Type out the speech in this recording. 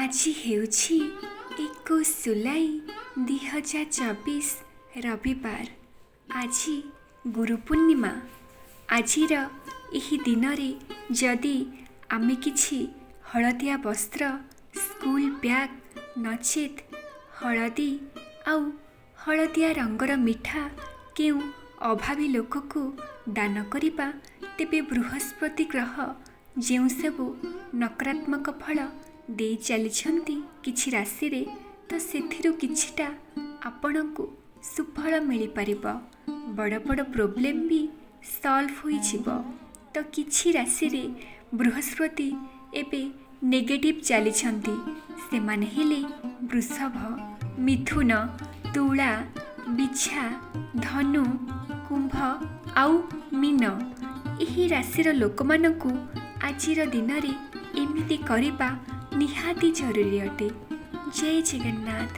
ଆଜି ହେଉଛି 21 ଜୁଲାଇ 2024 ରବିବାର। ଆଜି ଗୁରୁ ପୂର୍ଣ୍ଣିମା। ଆଜିର ଏହି ଦିନରେ ଯଦି ଆମେ କିଛି ହଳଦିଆ ବସ୍ତ୍ର, ସ୍କୁଲ ବ୍ୟାଗ୍ ନଚେତ୍ ହଳଦୀ ଆଉ ହଳଦିଆ ରଙ୍ଗର ମିଠା କେଉଁ ଅଭାବୀ ଲୋକକୁ ଦାନ କରିବା, ତେବେ ବୃହସ୍ପତି ଗ୍ରହ ଯେଉଁ ସବୁ ନକାରାତ୍ମକ ଫଳ ଦେଇ ଚାଲିଛନ୍ତି କିଛି ରାଶିରେ, ତ ସେଥିରୁ କିଛିଟା ଆପଣଙ୍କୁ ସୁଫଳ ମିଳିପାରିବ। ବଡ଼ ବଡ଼ ପ୍ରୋବ୍ଲେମ୍ ବି ସଲ୍ଭ ହୋଇଯିବ। ତ କିଛି ରାଶିରେ ବୃହସ୍ପତି ଏବେ ନେଗେଟିଭ୍ ଚାଲିଛନ୍ତି। ସେମାନେ ହେଲେ ବୃଷଭ, ମିଥୁନ, ତୁଳା, ବିଛା, ଧନୁ, କୁମ୍ଭ ଆଉ ମୀନ। ଏହି ରାଶିର ଲୋକମାନଙ୍କୁ ଆଜିର ଦିନରେ ଏମିତି କରିବା ନିହାତି ଜରୁରୀ ଅଟେ। ଜୟ ଜଗନ୍ନାଥ।